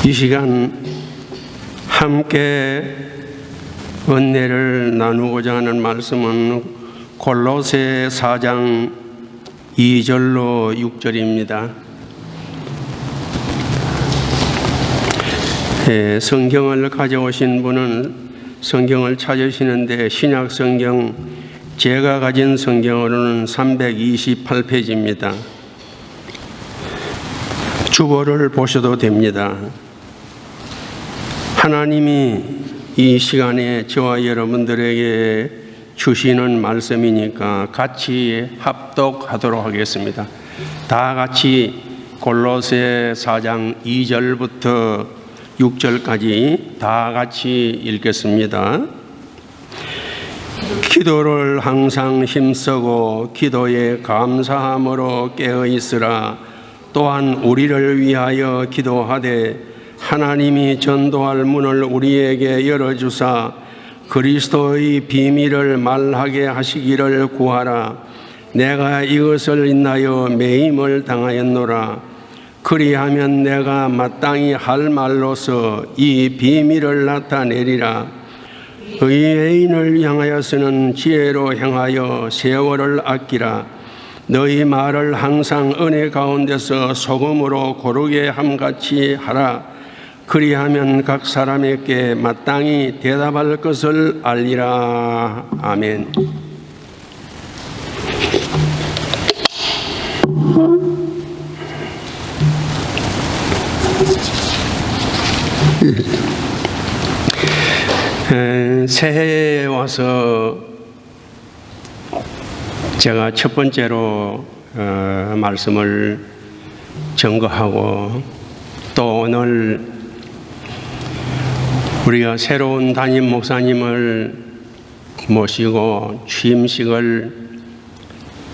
이 시간 함께 은혜를 나누고자 하는 말씀은 골로새 4장 2절로 6절입니다. 성경을 가져오신 분은 성경을 찾으시는데 신약 성경 제가 가진 성경으로는 328페이지입니다. 주보를 보셔도 됩니다. 하나님이 이 시간에 저와 여러분들에게 주시는 말씀이니까 같이 합독하도록 하겠습니다. 다 같이 골로새 4장 2절부터 6절까지 다 같이 읽겠습니다. 기도를 항상 힘쓰고 기도에 감사함으로 깨어 있으라. 또한 우리를 위하여 기도하되 하나님이 전도할 문을 우리에게 열어주사 그리스도의 비밀을 말하게 하시기를 구하라. 내가 이것을 인하여 매임을 당하였노라. 그리하면 내가 마땅히 할 말로서 이 비밀을 나타내리라. 의인을 향하여서는 지혜로 행하여 세월을 아끼라. 너희 말을 항상 은혜 가운데서 소금으로 고르게 함같이 하라. 그리하면 각 사람에게 마땅히 대답할 것을 알리라. 아멘. 새해에 와서 제가 첫 번째로 말씀을 증거하고 또 오늘 우리가 새로운 담임 목사님을 모시고 취임식을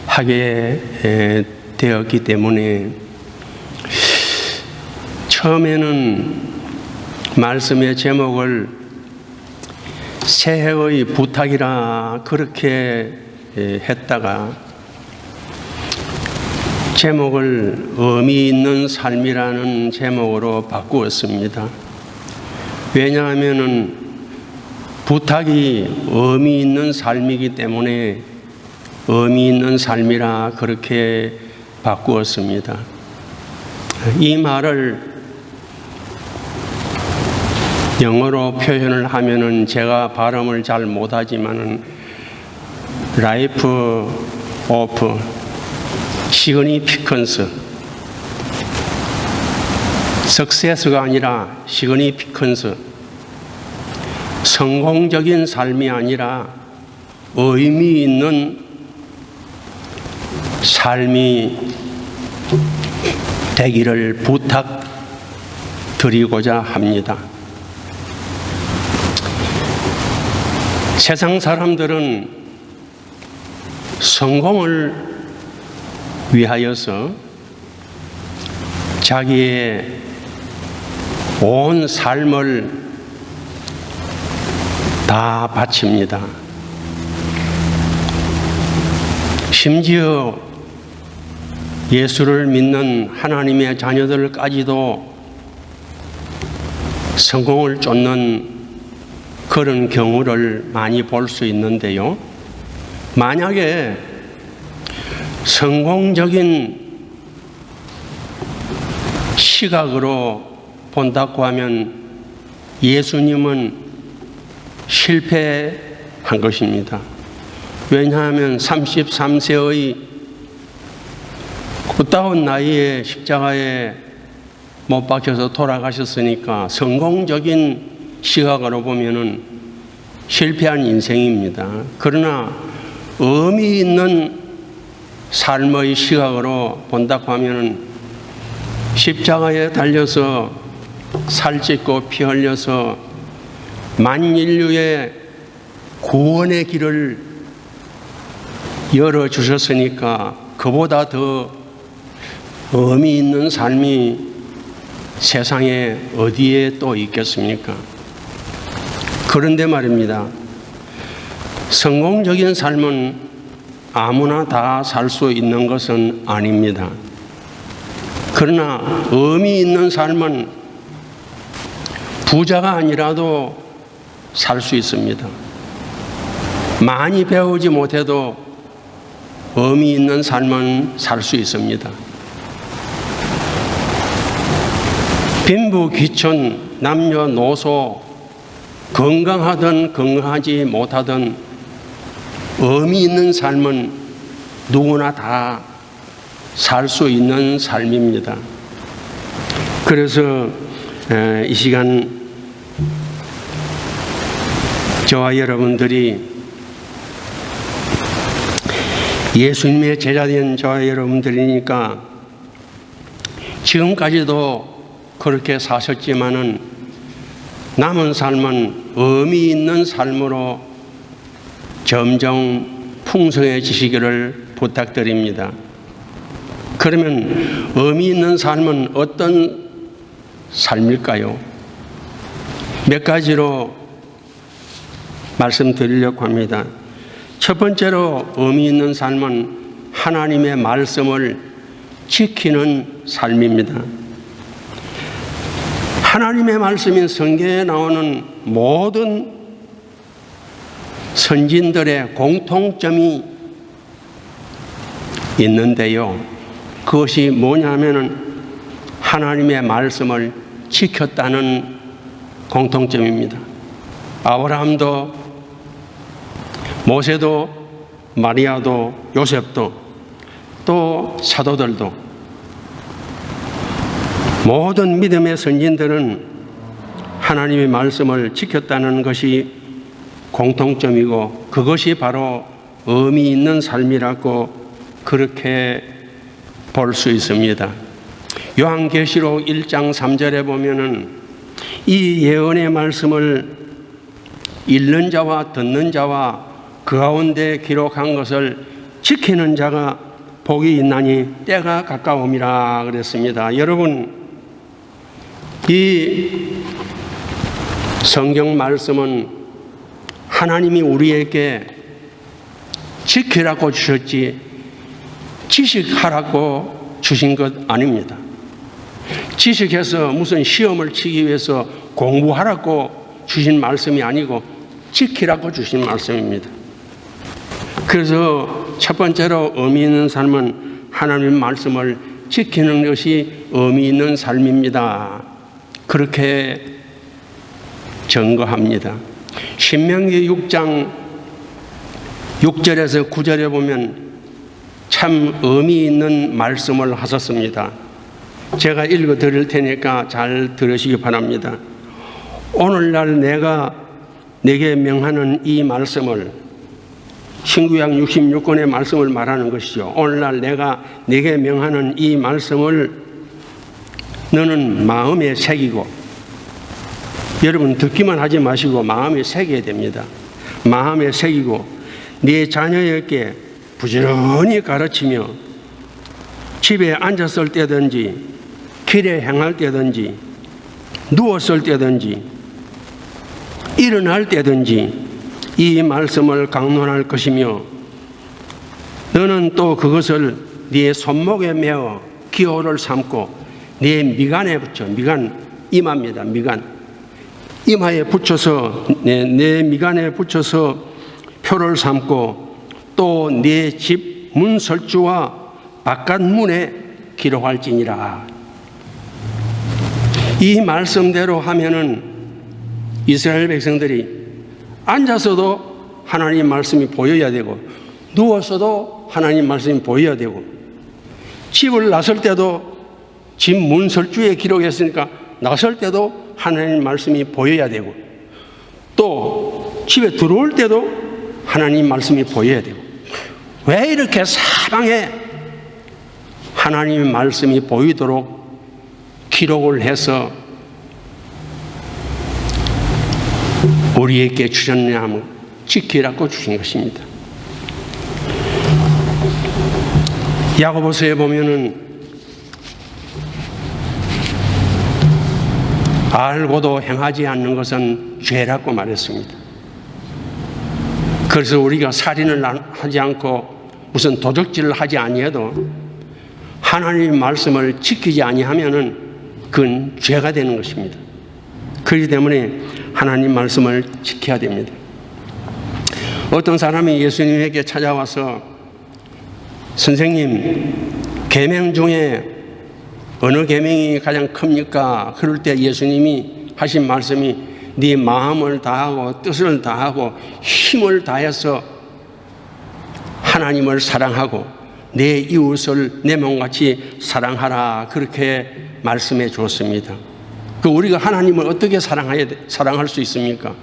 하게 되었기 때문에 처음에는 말씀의 제목을 새해의 부탁이라 그렇게 했다가 제목을 의미 있는 삶이라는 제목으로 바꾸었습니다. 왜냐하면 부탁이 의미 있는 삶이기 때문에 의미 있는 삶이라 그렇게 바꾸었습니다. 이 말을 영어로 표현을 하면은 제가 발음을 잘 못하지만은 라이프 오브 시그니피컨스, 석세스가 아니라 시그니피컨스, 성공적인 삶이 아니라 의미 있는 삶이 되기를 부탁드리고자 합니다. 세상 사람들은 성공을 위하여서 자기의 온 삶을 다 바칩니다. 심지어 예수를 믿는 하나님의 자녀들까지도 성공을 쫓는 그런 경우를 많이 볼 수 있는데요. 만약에 성공적인 시각으로 본다고 하면 예수님은 실패한 것입니다. 왜냐하면 33세의 꽃다운 나이에 십자가에 못 박혀서 돌아가셨으니까 성공적인 시각으로 보면은 실패한 인생입니다. 그러나 의미 있는 삶의 시각으로 본다고 하면은 십자가에 달려서 살찢고 피 흘려서 만인류의 구원의 길을 열어주셨으니까 그보다 더 의미 있는 삶이 세상에 어디에 또 있겠습니까? 그런데 말입니다. 성공적인 삶은 아무나 다 살 수 있는 것은 아닙니다. 그러나 의미 있는 삶은 부자가 아니라도 살 수 있습니다. 많이 배우지 못해도 의미 있는 삶은 살 수 있습니다. 빈부, 귀천, 남녀노소, 건강하든 건강하지 못하든 의미 있는 삶은 누구나 다 살 수 있는 삶입니다. 그래서 이 시간 저와 여러분들이 예수님의 제자된 저와 여러분들이니까 지금까지도 그렇게 사셨지만은 남은 삶은 의미 있는 삶으로 점점 풍성해지시기를 부탁드립니다. 그러면 의미 있는 삶은 어떤 삶일까요? 몇 가지로 말씀드리려고 합니다. 첫 번째로 의미 있는 삶은 하나님의 말씀을 지키는 삶입니다. 하나님의 말씀인 성경에 나오는 모든 선진들의 공통점이 있는데요. 그것이 뭐냐면은 하나님의 말씀을 지켰다는 공통점입니다. 아브라함도 모세도 마리아도 요셉도 또 사도들도 모든 믿음의 선진들은 하나님의 말씀을 지켰다는 것이 공통점이고 그것이 바로 의미 있는 삶이라고 그렇게 볼 수 있습니다. 요한계시록 1장 3절에 보면은 이 예언의 말씀을 읽는 자와 듣는 자와 그 가운데 기록한 것을 지키는 자가 복이 있나니 때가 가까움이라 그랬습니다. 여러분, 이 성경 말씀은 하나님이 우리에게 지키라고 주셨지 지식하라고 주신 것 아닙니다. 지식해서 무슨 시험을 치기 위해서 공부하라고 주신 말씀이 아니고 지키라고 주신 말씀입니다. 그래서 첫 번째로 의미 있는 삶은 하나님의 말씀을 지키는 것이 의미 있는 삶입니다. 그렇게 증거합니다. 신명기 6장 6절에서 9절에 보면 참 의미 있는 말씀을 하셨습니다. 제가 읽어 드릴 테니까 잘 들으시기 바랍니다. 오늘날 내가 내게 명하는 이 말씀을, 신구약 66권의 말씀을 말하는 것이죠. 오늘날 내가 내게 명하는 이 말씀을 너는 마음에 새기고, 여러분 듣기만 하지 마시고 마음에 새겨야 됩니다. 마음에 새기고 네 자녀에게 부지런히 가르치며 집에 앉았을 때든지 길에 행할 때든지 누웠을 때든지 일어날 때든지 이 말씀을 강론할 것이며 너는 또 그것을 네 손목에 메어 기호를 삼고 네 미간에 붙여, 미간 이마입니다. 미간 이마에 붙여서 내 미간에 붙여서 표를 삼고 또 네 집 문설주와 바깥 문에 기록할지니라. 이 말씀대로 하면은 이스라엘 백성들이 앉아서도 하나님 말씀이 보여야 되고 누워서도 하나님 말씀이 보여야 되고 집을 나설 때도 집 문설주에 기록했으니까 나설 때도 하나님 말씀이 보여야 되고 또 집에 들어올 때도 하나님 말씀이 보여야 되고 왜 이렇게 사방에 하나님의 말씀이 보이도록 기록을 해서 우리에게 주셨냐 하면 지키라고 주신 것입니다. 야고보서에 보면은 알고도 행하지 않는 것은 죄라고 말했습니다. 그래서 우리가 살인을 하지 않고 무슨 도적질을 하지 아니해도 하나님의 말씀을 지키지 아니하면은 그건 죄가 되는 것입니다. 그렇기 때문에 하나님 말씀을 지켜야 됩니다. 어떤 사람이 예수님에게 찾아와서 선생님, 계명 중에 어느 계명이 가장 큽니까? 그럴 때 예수님이 하신 말씀이 네 마음을 다하고 뜻을 다하고 힘을 다해서 하나님을 사랑하고 내 이웃을 내 몸같이 사랑하라, 그렇게 말씀해 주었습니다. 우리가 하나님을 어떻게 사랑할 수 있습니까?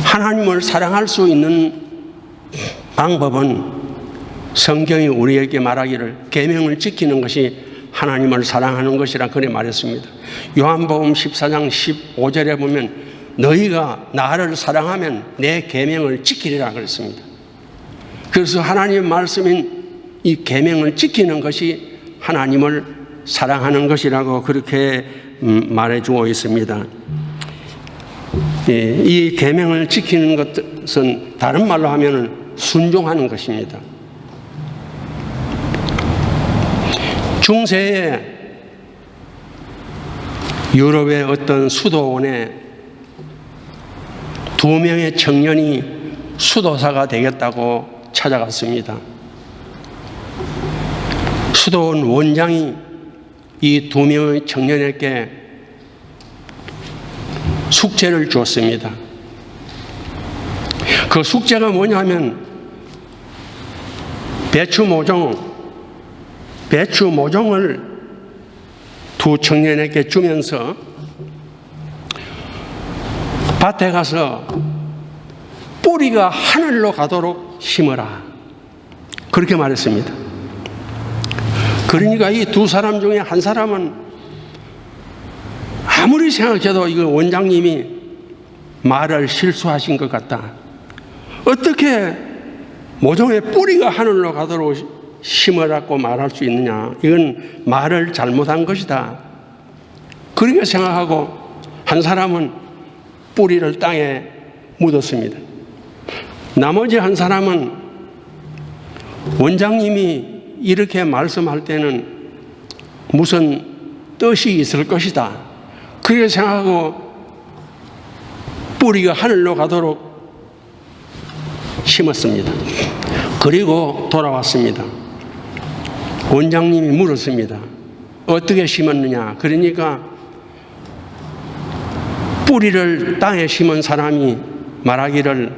하나님을 사랑할 수 있는 방법은 성경이 우리에게 말하기를 계명을 지키는 것이 하나님을 사랑하는 것이라 그래 말했습니다. 요한복음 14장 15절에 보면 너희가 나를 사랑하면 내 계명을 지키리라 그랬습니다. 그래서 하나님의 말씀인 이 계명을 지키는 것이 하나님을 사랑하는 것이라고 그렇게 말해주고 있습니다. 이 계명을 지키는 것은 다른 말로 하면 순종하는 것입니다. 중세에 유럽의 어떤 수도원에 2명의 청년이 수도사가 되겠다고 찾아갔습니다. 수도원 원장이 이 2명의 청년에게 숙제를 주었습니다. 그 숙제가 뭐냐면 배추 모종을 2 청년에게 주면서 밭에 가서 뿌리가 하늘로 가도록 심어라, 그렇게 말했습니다. 그러니까 이 2 사람 중에 한 사람은 아무리 생각해도 이거 원장님이 말을 실수하신 것 같다. 어떻게 모종의 뿌리가 하늘로 가도록 심으라고 말할 수 있느냐, 이건 말을 잘못한 것이다, 그렇게 생각하고 한 사람은 뿌리를 땅에 묻었습니다. 나머지 한 사람은 원장님이 이렇게 말씀할 때는 무슨 뜻이 있을 것이다, 그렇게 생각하고 뿌리가 하늘로 가도록 심었습니다. 그리고 돌아왔습니다. 원장님이 물었습니다. 어떻게 심었느냐? 그러니까 뿌리를 땅에 심은 사람이 말하기를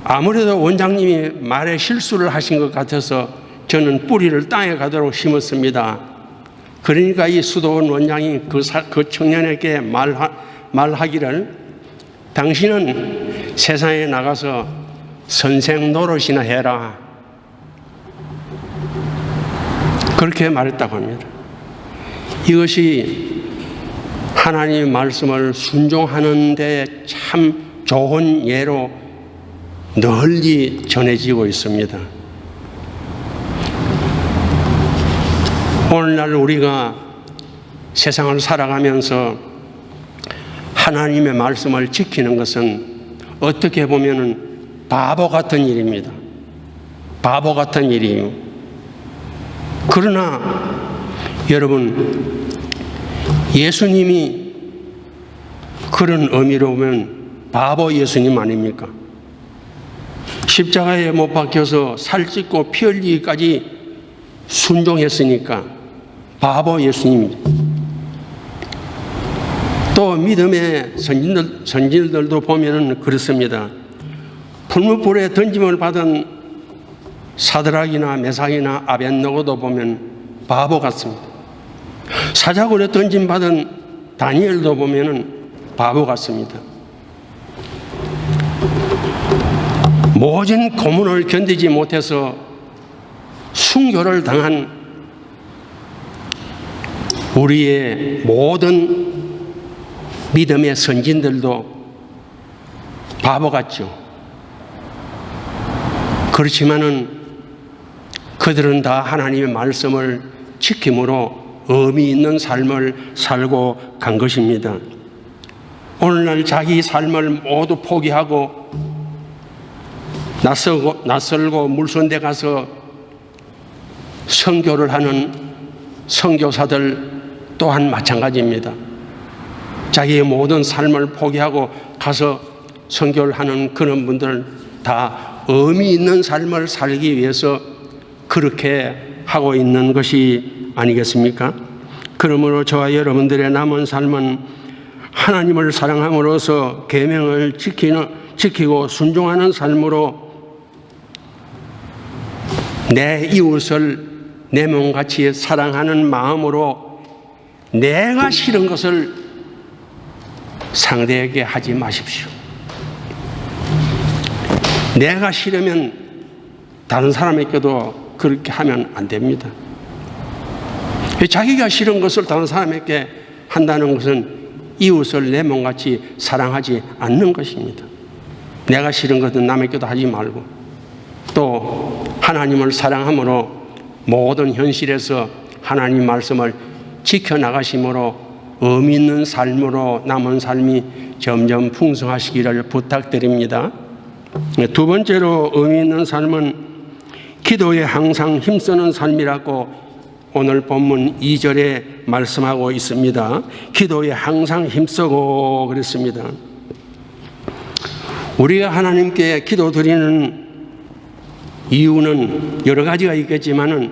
아무래도 원장님이 말에 실수를 하신 것 같아서 저는 뿌리를 땅에 가도록 심었습니다. 그러니까 이 수도원 원장이 그 청년에게 말하기를 당신은 세상에 나가서 선생 노릇이나 해라, 그렇게 말했다고 합니다. 이것이 하나님의 말씀을 순종하는 데 참 좋은 예로 널리 전해지고 있습니다. 오늘날 우리가 세상을 살아가면서 하나님의 말씀을 지키는 것은 어떻게 보면은 바보 같은 일입니다. 바보 같은 일이에요. 그러나 여러분, 예수님이 그런 의미로 보면 바보 예수님 아닙니까? 십자가에 못 박혀서 살찢고 피 흘리기까지 순종했으니까 바보 예수님입니다. 또 믿음의 선진들도 보면은 그렇습니다. 풀무불에 던짐을 받은 사드락이나 메삭이나 아벤노고도 보면 바보 같습니다. 사자굴에 던짐 받은 다니엘도 보면은 바보 같습니다. 모진 고문을 견디지 못해서 순교를 당한 우리의 모든 믿음의 선진들도 바보 같죠. 그렇지만은 그들은 다 하나님의 말씀을 지킴으로 의미 있는 삶을 살고 간 것입니다. 오늘날 자기 삶을 모두 포기하고 낯설고 물선대 가서 선교를 하는 선교사들 또한 마찬가지입니다. 자기의 모든 삶을 포기하고 가서 선교를 하는 그런 분들은 다 의미 있는 삶을 살기 위해서 그렇게 하고 있는 것이 아니겠습니까? 그러므로 저와 여러분들의 남은 삶은 하나님을 사랑함으로써 계명을 지키고 순종하는 삶으로 내 이웃을 내 몸같이 사랑하는 마음으로 내가 싫은 것을 상대에게 하지 마십시오. 내가 싫으면 다른 사람에게도 그렇게 하면 안 됩니다. 자기가 싫은 것을 다른 사람에게 한다는 것은 이웃을 내 몸같이 사랑하지 않는 것입니다. 내가 싫은 것은 남에게도 하지 말고 또 하나님을 사랑함으로 모든 현실에서 하나님 말씀을 지켜나가심으로 의미 있는 삶으로 남은 삶이 점점 풍성하시기를 부탁드립니다. 두 번째로 의미 있는 삶은 기도에 항상 힘쓰는 삶이라고 오늘 본문 2절에 말씀하고 있습니다. 기도에 항상 힘쓰고 그랬습니다. 우리가 하나님께 기도드리는 이유는 여러 가지가 있겠지만은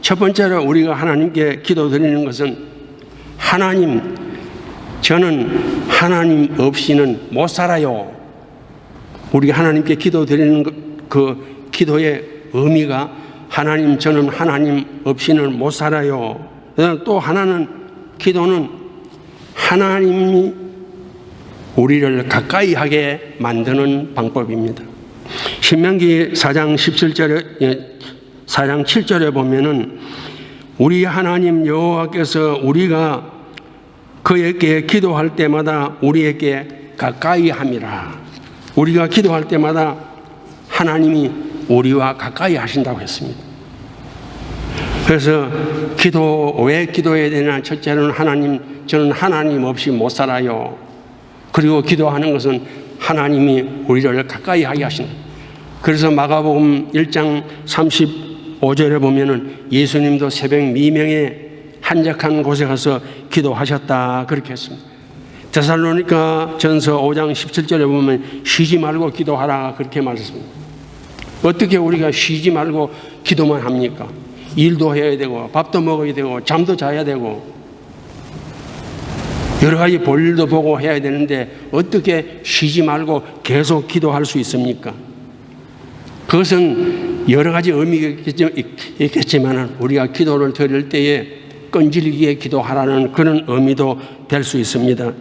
첫 번째로 우리가 하나님께 기도드리는 것은 하나님, 저는 하나님 없이는 못 살아요. 우리가 하나님께 기도드리는 그 기도의 의미가 하나님, 저는 하나님 없이는 못 살아요. 또 하나는 기도는 하나님이 우리를 가까이 하게 만드는 방법입니다. 신명기 4장 7절에 보면은 우리 하나님 여호와께서 우리가 그에게 기도할 때마다 우리에게 가까이 함이라. 우리가 기도할 때마다 하나님이 우리와 가까이 하신다고 했습니다. 그래서 왜 기도해야 되나? 첫째는 하나님, 저는 하나님 없이 못 살아요. 그리고 기도하는 것은 하나님이 우리를 가까이 하게 하신다. 그래서 마가복음 1장 35절에 보면은 예수님도 새벽 미명에 한적한 곳에 가서 기도하셨다 그렇게 했습니다. 데살로니가 전서 5장 17절에 보면 쉬지 말고 기도하라 그렇게 말했습니다. 어떻게 우리가 쉬지 말고 기도만 합니까? 일도 해야 되고 밥도 먹어야 되고 잠도 자야 되고 여러 가지 볼일도 보고 해야 되는데 어떻게 쉬지 말고 계속 기도할 수 있습니까? 그것은 여러 가지 의미가 있겠지만 우리가 기도를 드릴 때에 끈질기게 기도하라는 그런 의미도 될 수 있습니다.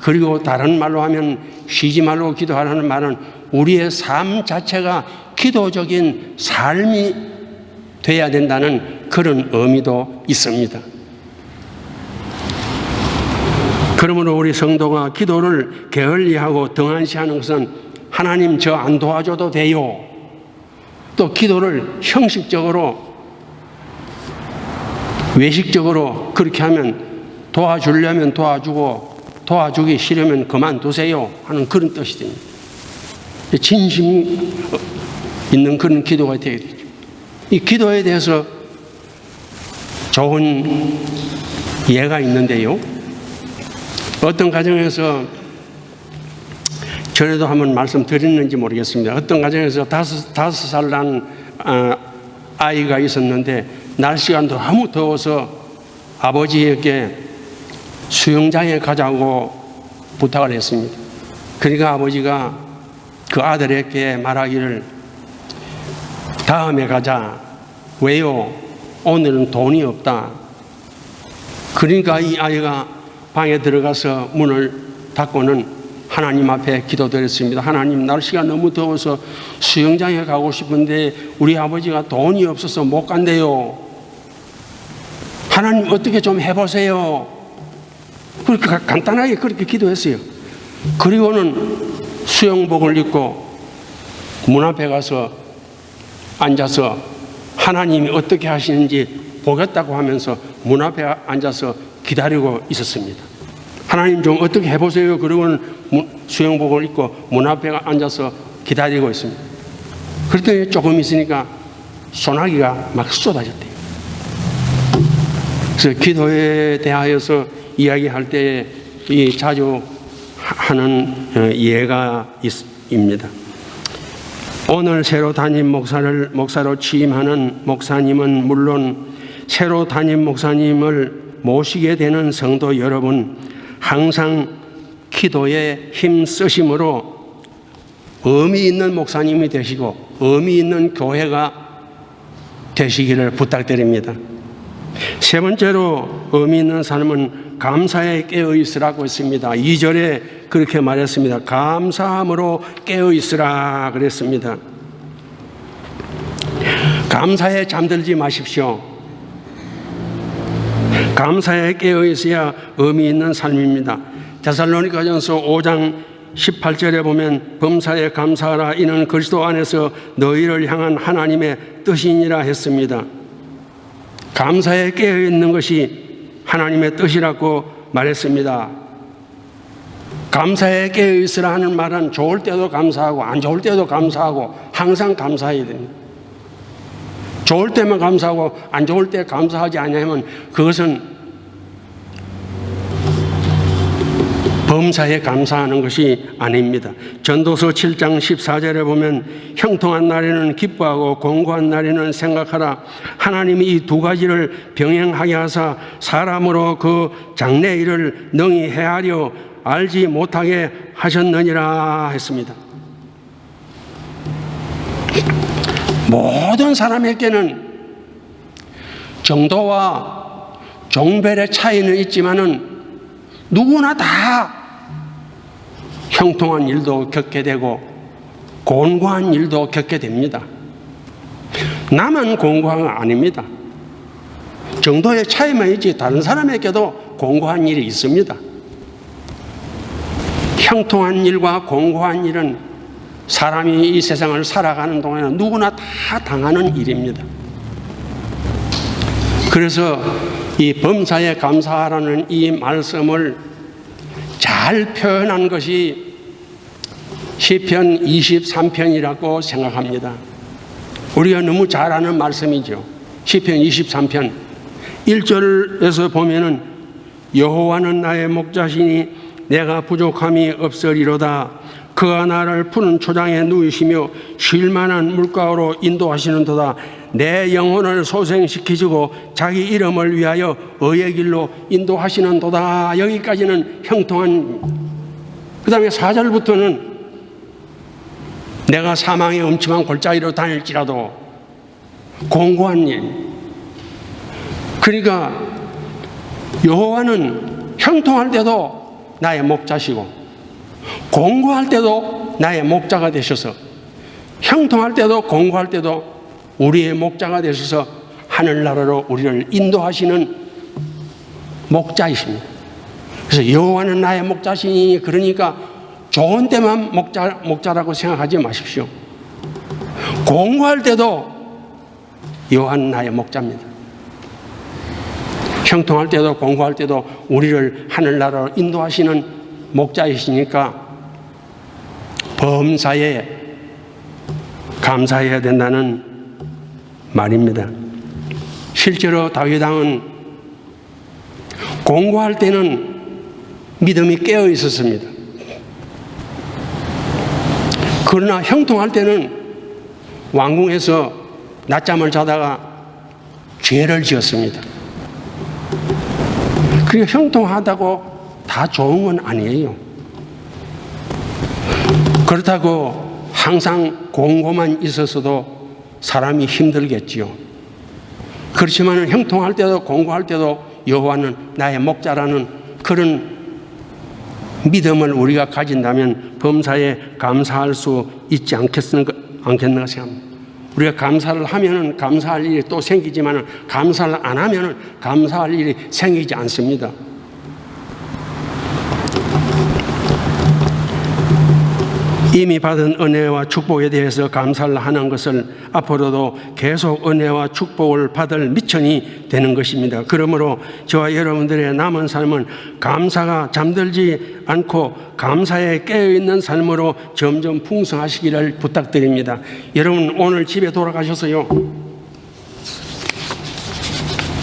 그리고 다른 말로 하면 쉬지 말고 기도하라는 말은 우리의 삶 자체가 기도적인 삶이 돼야 된다는 그런 의미도 있습니다. 그러므로 우리 성도가 기도를 게을리하고 등한시하는 것은 하나님 저 안 도와줘도 돼요. 또 기도를 형식적으로 외식적으로 그렇게 하면 도와주려면 도와주고 도와주기 싫으면 그만두세요 하는 그런 뜻이 됩니다. 진심 있는 그런 기도가 되어야 되죠. 이 기도에 대해서 좋은 예가 있는데요. 어떤 가정에서 전에도 한번 말씀드렸는지 모르겠습니다. 어떤 가정에서 다섯 살 난 아이가 있었는데 날씨가 너무 더워서 아버지에게 수영장에 가자고 부탁을 했습니다. 그러니까 아버지가 그 아들에게 말하기를 다음에 가자. 왜요? 오늘은 돈이 없다. 그러니까 이 아이가 방에 들어가서 문을 닫고는 하나님 앞에 기도드렸습니다. 하나님, 날씨가 너무 더워서 수영장에 가고 싶은데 우리 아버지가 돈이 없어서 못 간대요. 하나님 어떻게 좀 해보세요. 그렇게 간단하게 그렇게 기도했어요. 그리고는 수영복을 입고 문 앞에 가서 앉아서 하나님이 어떻게 하시는지 보겠다고 하면서 문 앞에 앉아서 기다리고 있었습니다. 하나님 좀 어떻게 해보세요. 그러고는 수영복을 입고 문 앞에 앉아서 기다리고 있습니다. 그랬더니 조금 있으니까 소나기가 막 쏟아졌대요. 그래서 기도에 대하여서 이야기할 때 자주 하는 예가 있습니다. 오늘 새로 담임 목사로 취임하는 목사님은 물론 새로 담임 목사님을 모시게 되는 성도 여러분, 항상 기도에 힘 쓰심으로 의미 있는 목사님이 되시고 의미 있는 교회가 되시기를 부탁드립니다. 세 번째로 의미 있는 삶은 감사에 깨어 있으라고 했습니다. 2절에 그렇게 말했습니다. 감사함으로 깨어 있으라 그랬습니다. 감사에 잠들지 마십시오. 감사에 깨어 있어야 의미 있는 삶입니다. 데살로니가전서 5장 18절에 보면 범사에 감사하라 이는 그리스도 안에서 너희를 향한 하나님의 뜻이니라 했습니다. 감사에 깨어 있는 것이 하나님의 뜻이라고 말했습니다. 감사에 깨어 있으라 하는 말은 좋을 때도 감사하고 안 좋을 때도 감사하고 항상 감사해야 됩니다. 좋을 때만 감사하고 안 좋을 때 감사하지 않으면 그것은 범사에 감사하는 것이 아닙니다. 전도서 7장 14절에 보면 형통한 날에는 기뻐하고 공고한 날에는 생각하라. 하나님이 이 두 가지를 병행하게 하사 사람으로 그 장래 일을 능히 헤아려 알지 못하게 하셨느니라 했습니다. 모든 사람에게는 정도와 종별의 차이는 있지만은 누구나 다 형통한 일도 겪게 되고 곤고한 일도 겪게 됩니다. 나만 곤고한 건 아닙니다. 정도의 차이만 있지 다른 사람에게도 곤고한 일이 있습니다. 형통한 일과 곤고한 일은 사람이 이 세상을 살아가는 동안에 누구나 다 당하는 일입니다. 그래서 이 범사에 감사하라는 이 말씀을 잘 표현한 것이 시편 23편이라고 생각합니다. 우리가 너무 잘 아는 말씀이죠. 시편 23편 1절에서 보면은 여호와는 나의 목자시니 내가 부족함이 없으리로다. 그가 나를 푸른 초장에 누이시며 쉴 만한 물가로 인도하시는도다. 내 영혼을 소생시키시고 자기 이름을 위하여 의의 길로 인도하시는도다. 여기까지는 형통한. 그 다음에 4절부터는 내가 사망의 음침한 골짜기로 다닐지라도 공고한 일. 그러니까 여호와는 형통할 때도 나의 목자시고 공고할 때도 나의 목자가 되셔서 형통할 때도 공고할 때도 우리의 목자가 되셔서 하늘나라로 우리를 인도하시는 목자이십니다. 그래서 여호와는 나의 목자시니 그러니까 좋은 때만 목자라고 생각하지 마십시오. 공고할 때도 여호와는 나의 목자입니다. 형통할 때도 공고할 때도 우리를 하늘나라로 인도하시는 목자이시니까 범사에 감사해야 된다는 말입니다. 실제로 다윗 왕은 공고할 때는 믿음이 깨어 있었습니다. 그러나 형통할 때는 왕궁에서 낮잠을 자다가 죄를 지었습니다. 그게 형통하다고 다 좋은 건 아니에요. 그렇다고 항상 공고만 있었어도 사람이 힘들겠지요. 그렇지만 형통할 때도 공고할 때도 여호와는 나의 목자라는 그런 믿음을 우리가 가진다면 범사에 감사할 수 있지 않겠는가 생각합니다. 우리가 감사를 하면은 감사할 일이 또 생기지만 감사를 안 하면은 감사할 일이 생기지 않습니다. 이미 받은 은혜와 축복에 대해서 감사를 하는 것을 앞으로도 계속 은혜와 축복을 받을 미천이 되는 것입니다. 그러므로 저와 여러분들의 남은 삶은 감사가 잠들지 않고 감사에 깨어있는 삶으로 점점 풍성하시기를 부탁드립니다. 여러분, 오늘 집에 돌아가셔서요,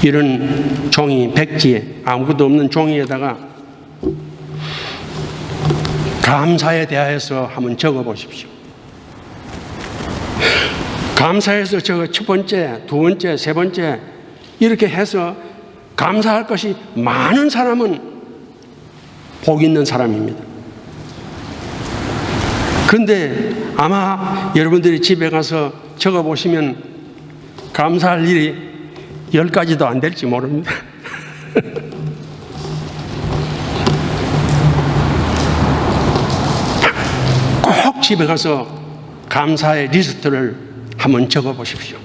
이런 종이, 백지에, 아무것도 없는 종이에다가 감사에 대하여서 한번 적어 보십시오. 감사해서 첫 번째, 두 번째, 세 번째 이렇게 해서 감사할 것이 많은 사람은 복 있는 사람입니다. 그런데 아마 여러분들이 집에 가서 적어 보시면 감사할 일이 10가지도 안 될지 모릅니다. 꼭 집에 가서 감사의 리스트를 한번 적어 보십시오.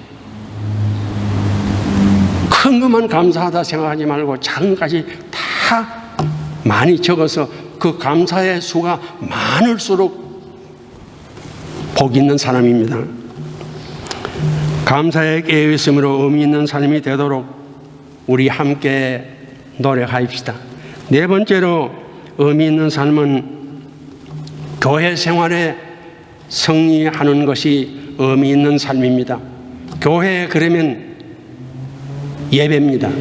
큰 것만 감사하다 생각하지 말고 작은 것까지 다 많이 적어서 그 감사의 수가 많을수록 복 있는 사람입니다. 감사에 깨어있음으로 의미 있는 삶이 되도록 우리 함께 노력합시다. 네 번째로 의미 있는 삶은 교회 생활에 승리하는 것이 의미 있는 삶입니다. 교회 그러면 예배입니다.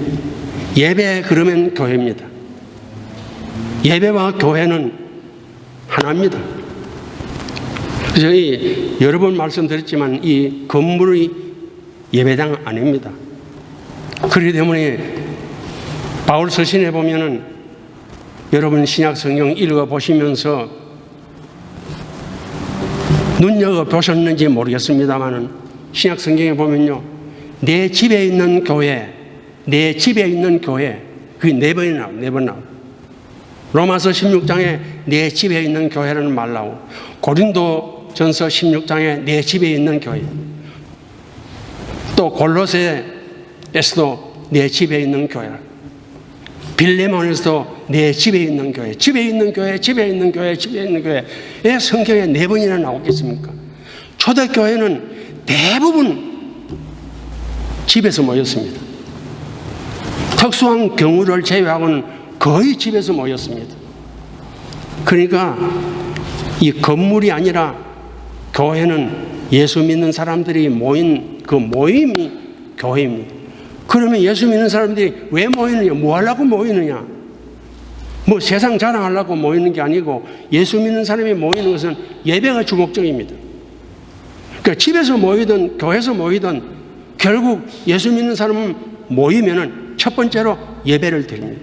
예배 그러면 교회입니다. 예배와 교회는 하나입니다. 저희 여러 번 말씀드렸지만 이 건물이 예배당 아닙니다. 그렇기 때문에 바울 서신에 보면은 여러분 신약 성경 읽어보시면서 눈여겨보셨는지 모르겠습니다만은 신약 성경에 보면요, 내 집에 있는 교회, 내 집에 있는 교회, 그게 4번이 나와요. 4번 나와요. 로마서 16장에 내 집에 있는 교회라는 말 나오고, 고린도전서 16장에 내 집에 있는 교회, 또 골로새에서도 내 집에 있는 교회, 빌레몬에서도 내 집에 있는 교회, 집에 있는 교회, 집에 있는 교회, 집에 있는 교회. 왜 성경에 4번이나 나오겠습니까? 초대교회는 대부분 집에서 모였습니다. 특수한 경우를 제외하고는 거의 집에서 모였습니다. 그러니까 이 건물이 아니라 교회는 예수 믿는 사람들이 모인 그 모임이 교회입니다. 그러면 예수 믿는 사람들이 왜 모이느냐? 뭐 하려고 모이느냐? 뭐 세상 자랑하려고 모이는 게 아니고 예수 믿는 사람이 모이는 것은 예배가 주목적입니다. 그러니까 집에서 모이든 교회에서 모이든 결국 예수 믿는 사람은 모이면은 첫 번째로 예배를 드립니다.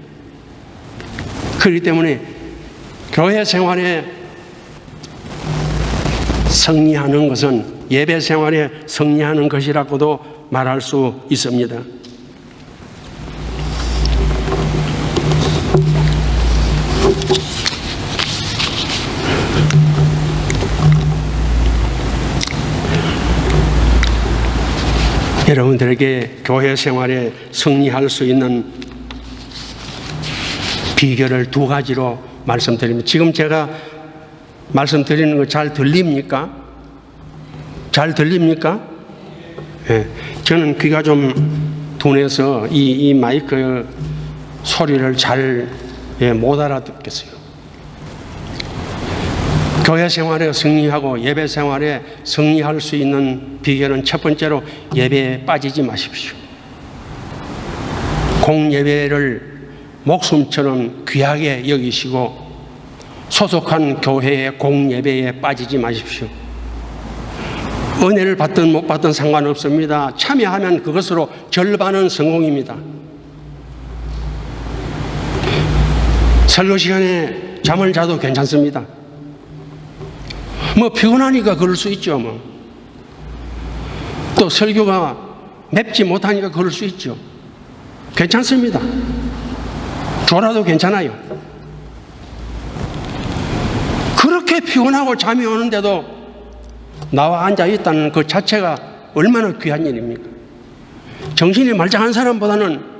그렇기 때문에 교회 생활에 승리하는 것은 예배 생활에 승리하는 것이라고도 말할 수 있습니다. 여러분들에게 교회 생활에 승리할 수 있는 비결을 2가지로 말씀드립니다. 지금 제가 말씀드리는 거 잘 들립니까? 잘 들립니까? 네. 저는 귀가 좀 둔해서 이 마이크 소리를 잘 못 알아듣겠어요. 교회 생활에 승리하고 예배 생활에 승리할 수 있는 비결은 첫 번째로 예배에 빠지지 마십시오. 공예배를 목숨처럼 귀하게 여기시고 소속한 교회의 공예배에 빠지지 마십시오. 은혜를 받든 못 받든 상관없습니다. 참여하면 그것으로 절반은 성공입니다. 설교 시간에 잠을 자도 괜찮습니다. 뭐 피곤하니까 그럴 수 있죠. 뭐. 또 설교가 맵지 못하니까 그럴 수 있죠. 괜찮습니다. 졸아도 괜찮아요. 그렇게 피곤하고 잠이 오는데도 나와 앉아 있다는 그 자체가 얼마나 귀한 일입니까? 정신이 말짱한 사람보다는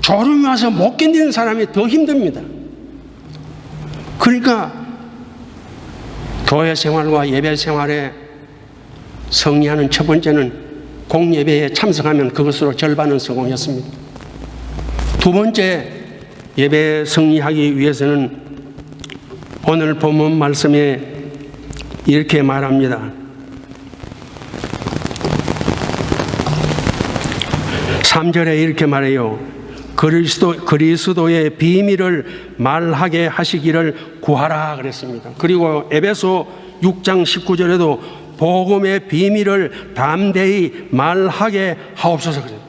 졸음이 와서 못 견디는 사람이 더 힘듭니다. 그러니까 교회 생활과 예배 생활에 승리하는 첫 번째는 공예배에 참석하면 그것으로 절반은 성공했습니다. 두 번째, 예배에 승리하기 위해서는 오늘 본문 말씀에 이렇게 말합니다. 3절에 이렇게 말해요. 그리스도의 비밀을 말하게 하시기를 구하라 그랬습니다. 그리고 에베소 6장 19절에도 복음의 비밀을 담대히 말하게 하옵소서 그래요.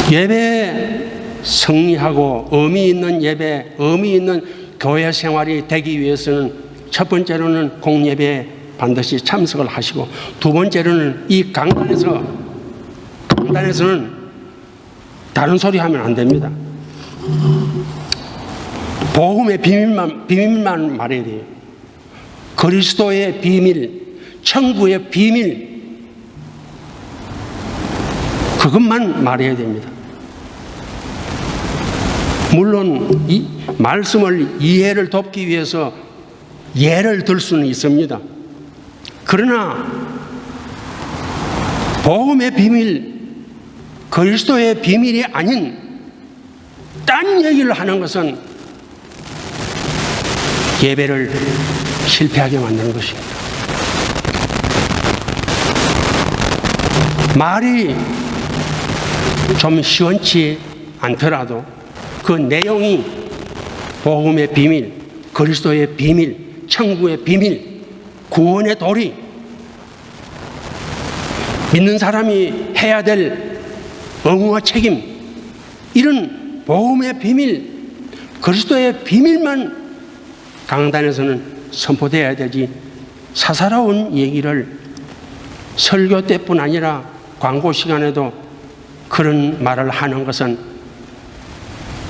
예배에 승리하고 의미 있는 예배, 의미 있는 교회 생활이 되기 위해서는 첫 번째로는 공예배에 반드시 참석을 하시고, 두 번째로는 이 강단에서는 다른 소리 하면 안 됩니다. 복음의 비밀만 말해야 돼요. 그리스도의 비밀, 천국의 비밀, 그것만 말해야 됩니다. 물론 이 말씀을 이해를 돕기 위해서 예를 들 수는 있습니다. 그러나 복음의 비밀, 그리스도의 비밀이 아닌 딴 얘기를 하는 것은 예배를 실패하게 만드는 것입니다. 말이 좀 시원치 않더라도 그 내용이 복음의 비밀, 그리스도의 비밀, 천국의 비밀, 구원의 도리, 믿는 사람이 해야 될 의무와 책임, 이런 복음의 비밀, 그리스도의 비밀만 강단에서는 선포되어야 되지, 사사로운 얘기를 설교 때뿐 아니라 광고 시간에도 그런 말을 하는 것은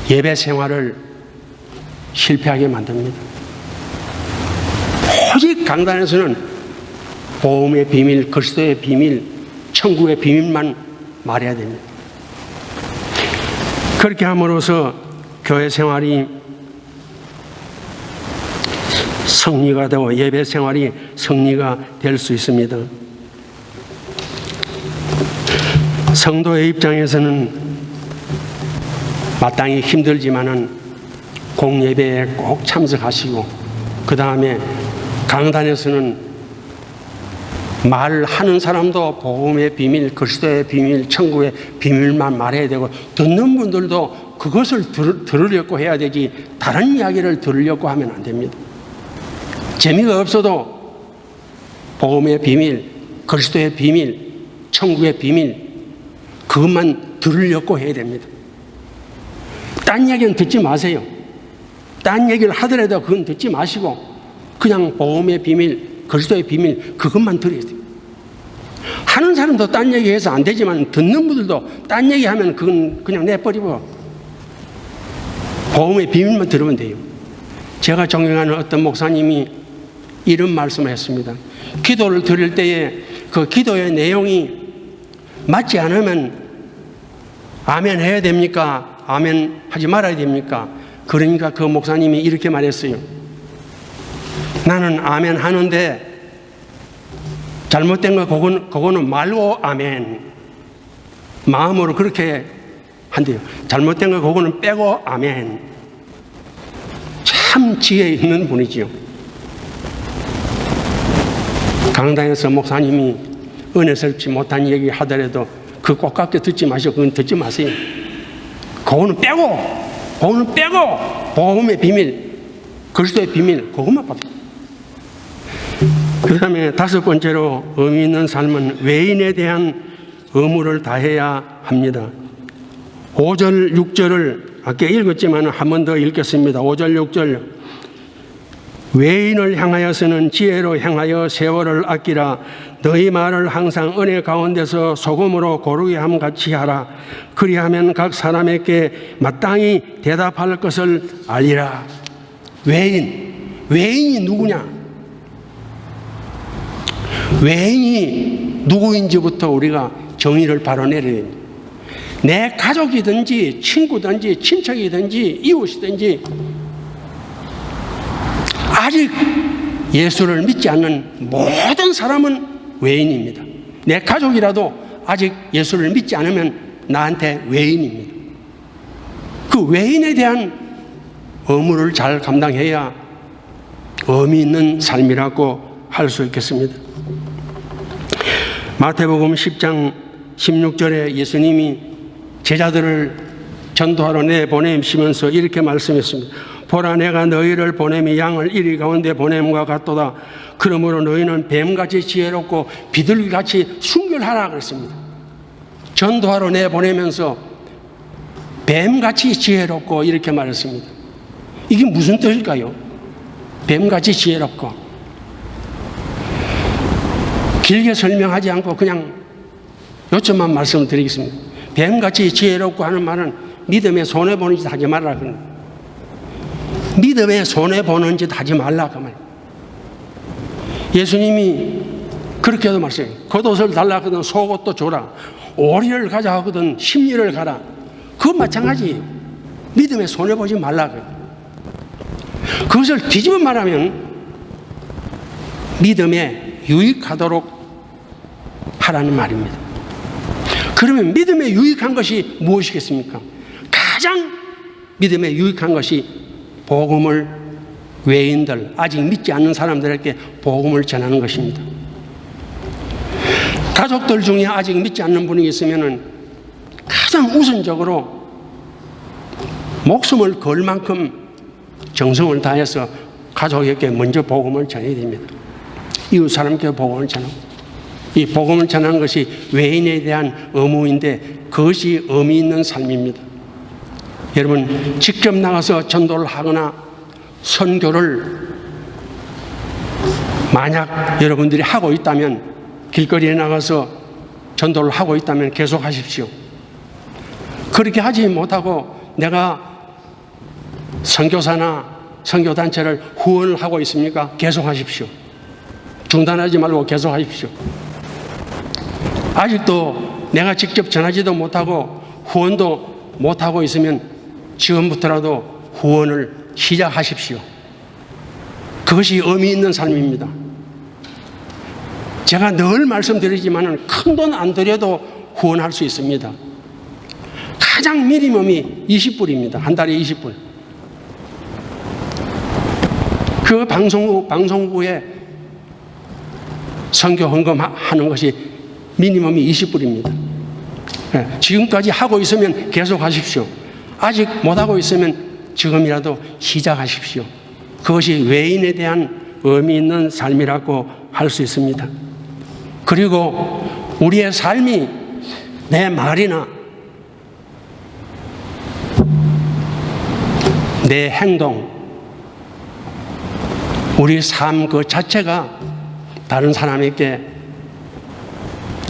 예배 생활을 실패하게 만듭니다. 오직 강단에서는 복음의 비밀, 그리스도의 비밀, 천국의 비밀만 말해야 됩니다. 그렇게 함으로써 교회 생활이 승리가 되고 예배 생활이 승리가 될 수 있습니다. 성도의 입장에서는 마땅히 힘들지만은 공예배에 꼭 참석하시고, 그 다음에 강단에서는 말하는 사람도 복음의 비밀, 그리스도의 비밀, 천국의 비밀만 말해야 되고, 듣는 분들도 그것을 들으려고 해야 되지 다른 이야기를 들으려고 하면 안 됩니다. 재미가 없어도 복음의 비밀, 그리스도의 비밀, 천국의 비밀, 그것만 들으려고 해야 됩니다. 딴 얘기는 듣지 마세요. 딴 얘기를 하더라도 그건 듣지 마시고 그냥 복음의 비밀, 그리스도의 비밀, 그것만 들어야 돼요. 하는 사람도 딴 얘기해서 안 되지만 듣는 분들도 딴 얘기하면 그건 그냥 내버리고 복음의 비밀만 들으면 돼요. 제가 존경하는 어떤 목사님이 이런 말씀을 했습니다. 기도를 드릴 때에 그 기도의 내용이 맞지 않으면 아멘 해야 됩니까? 아멘 하지 말아야 됩니까? 그러니까 그 목사님이 이렇게 말했어요. 나는 아멘 하는데 잘못된 거 그거는 말로 아멘, 마음으로 그렇게 한대요. 잘못된 거 그거는 빼고 아멘. 참 지혜 있는 분이지요. 강당에서 목사님이 은혜스럽지 못한 얘기 하더라도 그 꼭 듣지 마시고 그건 듣지 마세요. 그거는 빼고 복음의 비밀, 그리스도의 비밀, 그것만 봐. 그 다음에 다섯 번째로 의미 있는 삶은 외인에 대한 의무를 다해야 합니다. 5절 6절을 아까 읽었지만 한 번 더 읽겠습니다. 5절 6절. 외인을 향하여서는 지혜로 행하여 세월을 아끼라. 너희 말을 항상 은혜 가운데서 소금으로 고르게 함같이 하라. 그리하면 각 사람에게 마땅히 대답할 것을 알리라. 외인이 누구냐? 외인이 누구인지부터 우리가 정의를 바로 내려야 됩니다. 내 가족이든지 친구든지 친척이든지 이웃이든지 아직 예수를 믿지 않는 모든 사람은 외인입니다. 내 가족이라도 아직 예수를 믿지 않으면 나한테 외인입니다. 그 외인에 대한 의무를 잘 감당해야 의미 있는 삶이라고 할 수 있겠습니다. 마태복음 10장 16절에 예수님이 제자들을 전도하러 내보내시면서 이렇게 말씀했습니다. 보라, 내가 너희를 보냄이 양을 이리 가운데 보냄과 같도다. 그러므로 너희는 뱀같이 지혜롭고 비둘기같이 순결하라 그랬습니다. 전도하러 내보내면서 뱀같이 지혜롭고 이렇게 말했습니다. 이게 무슨 뜻일까요? 뱀같이 지혜롭고. 길게 설명하지 않고 그냥 요점만 말씀드리겠습니다. 뱀같이 지혜롭고 하는 말은 믿음에 손해보는 짓 하지 말라 그런 거예요. 믿음에 손해보는 짓 하지 말라 그 말. 예수님이 그렇게도 말씀해요. 겉옷을 달라 하거든 속옷도 줘라. 오리를 가자 하거든 심리를 가라. 그건 마찬가지예요. 믿음에 손해보지 말라 그래요. 그것을 뒤집어 말하면 믿음에 유익하도록 하라는 말입니다. 그러면 믿음에 유익한 것이 무엇이겠습니까? 가장 믿음에 유익한 것이 복음을 외인들, 아직 믿지 않는 사람들에게 복음을 전하는 것입니다. 가족들 중에 아직 믿지 않는 분이 있으면 가장 우선적으로 목숨을 걸 만큼 정성을 다해서 가족에게 먼저 복음을 전해야 됩니다. 이웃 사람께 복음을 전하고. 이 복음을 전하는 것이 외인에 대한 의무인데 그것이 의미 있는 삶입니다. 여러분, 직접 나가서 전도를 하거나 선교를 만약 여러분들이 하고 있다면, 길거리에 나가서 전도를 하고 있다면 계속 하십시오. 그렇게 하지 못하고 내가 선교사나 선교단체를 후원을 하고 있습니까? 계속 하십시오. 중단하지 말고 계속 하십시오. 아직도 내가 직접 전하지도 못하고 후원도 못하고 있으면 지금부터라도 후원을 시작하십시오. 그것이 의미 있는 삶입니다. 제가 늘 말씀드리지만 큰 돈 안 들여도 후원할 수 있습니다. 가장 미니멈이 20불입니다. 한 달에 20불. 그 방송국에 선교 헌금하는 것이 미니멈이 20불입니다. 지금까지 하고 있으면 계속 하십시오. 아직 못하고 있으면 지금이라도 시작하십시오. 그것이 외인에 대한 의미 있는 삶이라고 할 수 있습니다. 그리고 우리의 삶이 내 말이나 내 행동, 우리 삶 그 자체가 다른 사람에게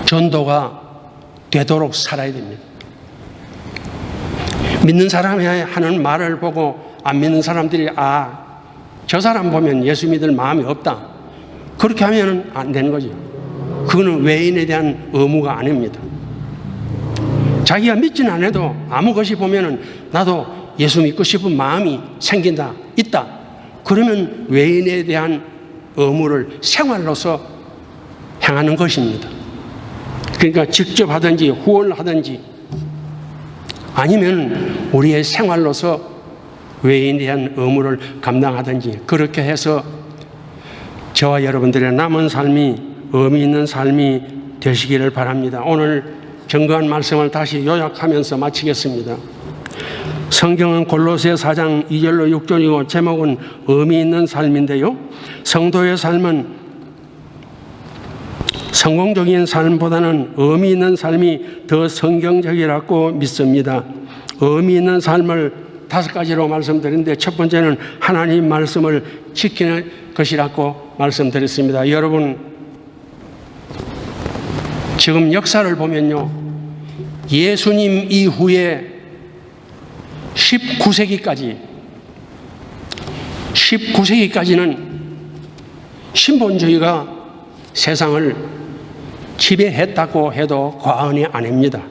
전도가 되도록 살아야 됩니다. 믿는 사람이 하는 말을 보고 안 믿는 사람들이 저 사람 보면 예수 믿을 마음이 없다. 그렇게 하면 안 되는 거죠. 그거는 외인에 대한 의무가 아닙니다. 자기가 믿지는 않아도 아무 것이 보면은 나도 예수 믿고 싶은 마음이 생긴다, 있다. 그러면 외인에 대한 의무를 생활로서 행하는 것입니다. 그러니까 직접 하든지 후원을 하든지 아니면 우리의 생활로서 외인에 대한 의무를 감당하든지 그렇게 해서 저와 여러분들의 남은 삶이 의미 있는 삶이 되시기를 바랍니다. 오늘 경고한 말씀을 다시 요약하면서 마치겠습니다. 성경은 골로새 4장 2절로 6절이고 제목은 의미 있는 삶인데요. 성도의 삶은 성공적인 삶보다는 의미 있는 삶이 더 성경적이라고 믿습니다. 의미 있는 삶을 5가지로 말씀드렸는데 첫 번째는 하나님 말씀을 지키는 것이라고 말씀드렸습니다. 여러분, 지금 역사를 보면요, 예수님 이후에 19세기까지는 신본주의가 세상을 지배했다고 해도 과언이 아닙니다.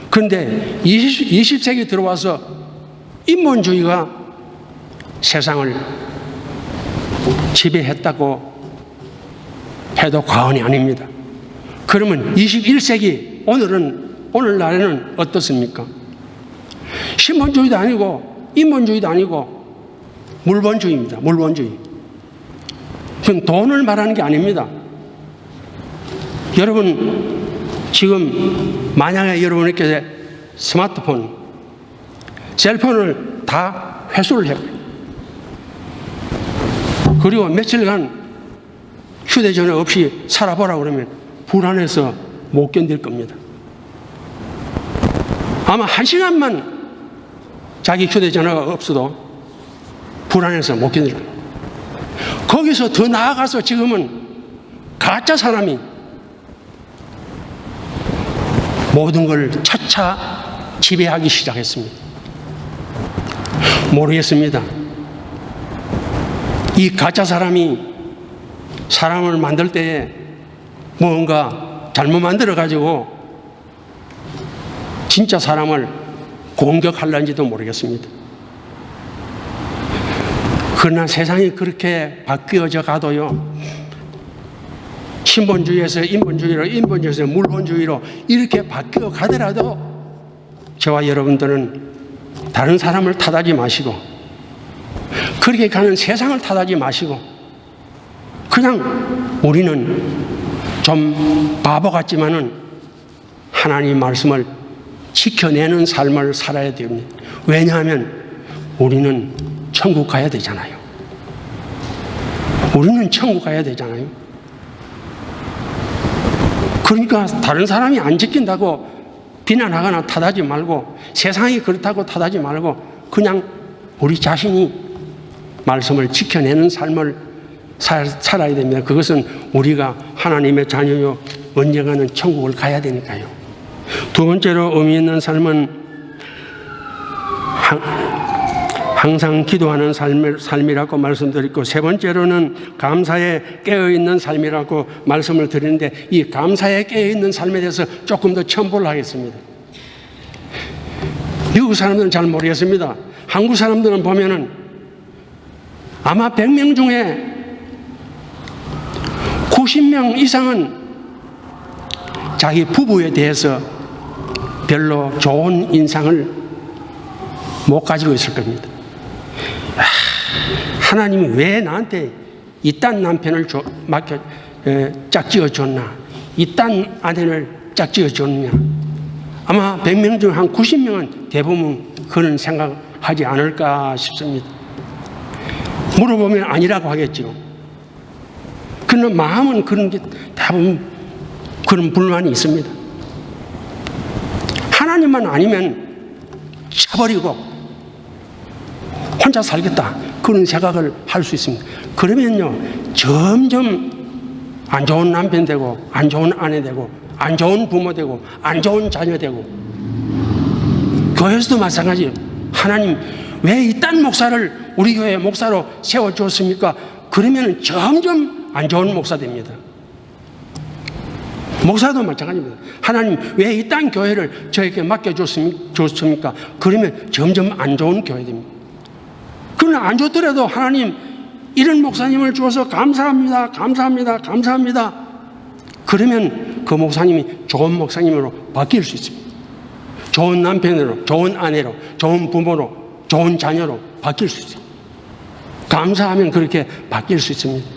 그런데 20세기 들어와서 인본주의가 세상을 지배했다고 해도 과언이 아닙니다. 그러면 21세기 오늘날에는 어떻습니까? 신본주의도 아니고 인본주의도 아니고 물본주의입니다. 물본주의. 그건 돈을 말하는 게 아닙니다. 여러분 지금 만약에 여러분께 스마트폰, 셀폰을 다 회수를 해요. 그리고 며칠간 휴대전화 없이 살아보라 그러면 불안해서 못 견딜 겁니다. 아마 1시간만 자기 휴대전화가 없어도 불안해서 못 견딜 겁니다. 거기서 더 나아가서 지금은 가짜 사람이 모든 걸 차차 지배하기 시작했습니다. 모르겠습니다. 이 가짜 사람이 사람을 만들 때에 뭔가 잘못 만들어가지고 진짜 사람을 공격하려는지도 모르겠습니다. 그러나 세상이 그렇게 바뀌어져 가도요, 신본주의에서 인본주의로, 인본주의에서 물본주의로 이렇게 바뀌어 가더라도 저와 여러분들은 다른 사람을 탓하지 마시고, 그렇게 가는 세상을 탓하지 마시고, 그냥 우리는 좀 바보 같지만은 하나님 말씀을 지켜내는 삶을 살아야 됩니다. 왜냐하면 우리는 천국 가야 되잖아요. 우리는 천국 가야 되잖아요. 그러니까 다른 사람이 안 지킨다고 비난하거나 탓하지 말고, 세상이 그렇다고 탓하지 말고, 그냥 우리 자신이 말씀을 지켜내는 삶을 살아야 됩니다. 그것은 우리가 하나님의 자녀요, 언젠가는 천국을 가야 되니까요. 두 번째로 의미 있는 삶은 항상 기도하는 삶이라고 말씀드렸고, 세 번째로는 감사에 깨어있는 삶이라고 말씀을 드리는데, 이 감사에 깨어있는 삶에 대해서 조금 더 첨부를 하겠습니다. 미국 사람들은 잘 모르겠습니다. 한국 사람들은 보면은 아마 100명 중에 90명 이상은 자기 부부에 대해서 별로 좋은 인상을 못 가지고 있을 겁니다. 하나님이 왜 나한테 이딴 남편을 짝지어 줬나, 이딴 아내를 짝지어 줬느냐. 아마 100명 중 한 90명은 대부분 그런 생각하지 않을까 싶습니다. 물어보면 아니라고 하겠죠. 그러나 마음은 그런 게 대부분 그런 불만이 있습니다. 하나님만 아니면 쳐버리고 혼자 살겠다, 그런 생각을 할 수 있습니다. 그러면요, 점점 안 좋은 남편 되고, 안 좋은 아내 되고, 안 좋은 부모 되고, 안 좋은 자녀 되고, 교회에서도 마찬가지예요. 하나님 왜 이딴 목사를 우리 교회 목사로 세워주었습니까? 그러면 점점 안 좋은 목사 됩니다. 목사도 마찬가지입니다. 하나님 왜 이딴 교회를 저에게 맡겨줬습니까? 그러면 점점 안 좋은 교회 됩니다. 그러나 안 좋더라도 하나님 이런 목사님을 주어서 감사합니다, 감사합니다, 감사합니다. 그러면 그 목사님이 좋은 목사님으로 바뀔 수 있습니다. 좋은 남편으로, 좋은 아내로, 좋은 부모로, 좋은 자녀로 바뀔 수 있습니다. 감사하면 그렇게 바뀔 수 있습니다.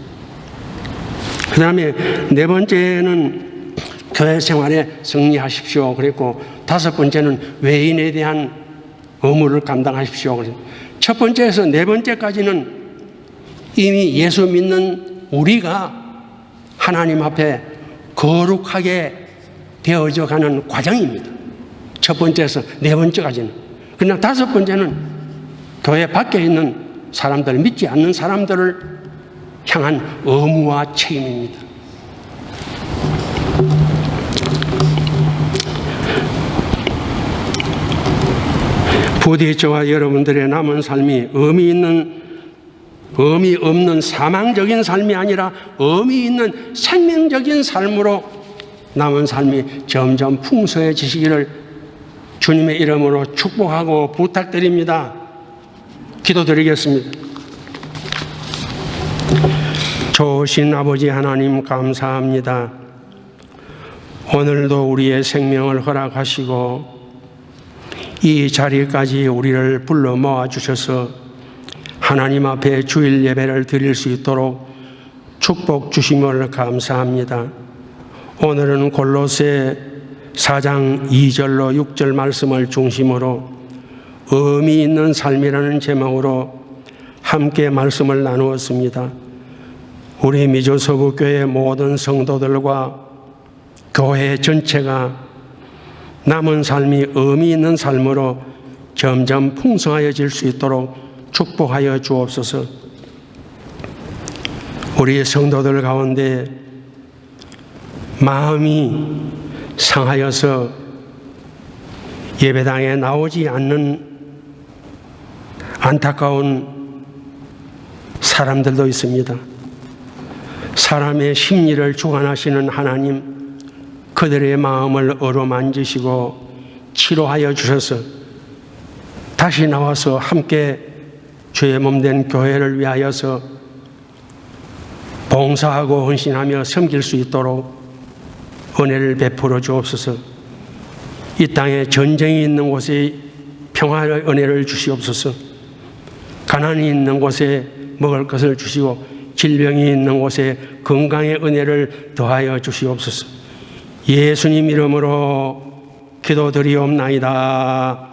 그 다음에 네 번째는 교회 생활에 승리하십시오 그랬고, 다섯 번째는 외인에 대한 의무를 감당하십시오. 첫 번째에서 네 번째까지는 이미 예수 믿는 우리가 하나님 앞에 거룩하게 되어져 가는 과정입니다. 첫 번째에서 네 번째까지는. 그러나 다섯 번째는 교회 밖에 있는 사람들, 믿지 않는 사람들을 향한 의무와 책임입니다. 부디 저와 여러분들의 남은 삶이 의미 없는 사망적인 삶이 아니라 의미 있는 생명적인 삶으로 남은 삶이 점점 풍성해지시기를 주님의 이름으로 축복하고 부탁드립니다. 기도드리겠습니다. 좋으신 아버지 하나님 감사합니다. 오늘도 우리의 생명을 허락하시고 이 자리까지 우리를 불러 모아 주셔서 하나님 앞에 주일 예배를 드릴 수 있도록 축복 주심을 감사합니다. 오늘은 골로새 4장 2절로 6절 말씀을 중심으로 의미 있는 삶이라는 제목으로 함께 말씀을 나누었습니다. 우리 미조서구교회 모든 성도들과 교회 전체가 남은 삶이 의미 있는 삶으로 점점 풍성하여질 수 있도록 축복하여 주옵소서. 우리 성도들 가운데 마음이 상하여서 예배당에 나오지 않는 안타까운 사람들도 있습니다. 사람의 심리를 주관하시는 하나님, 그들의 마음을 어루만지시고 치료하여 주셔서 다시 나와서 함께 주의 몸된 교회를 위하여서 봉사하고 헌신하며 섬길 수 있도록 은혜를 베풀어 주옵소서. 이 땅에 전쟁이 있는 곳에 평화의 은혜를 주시옵소서. 가난이 있는 곳에 먹을 것을 주시고 질병이 있는 곳에 건강의 은혜를 더하여 주시옵소서. 예수님 이름으로 기도드리옵나이다.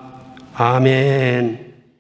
아멘.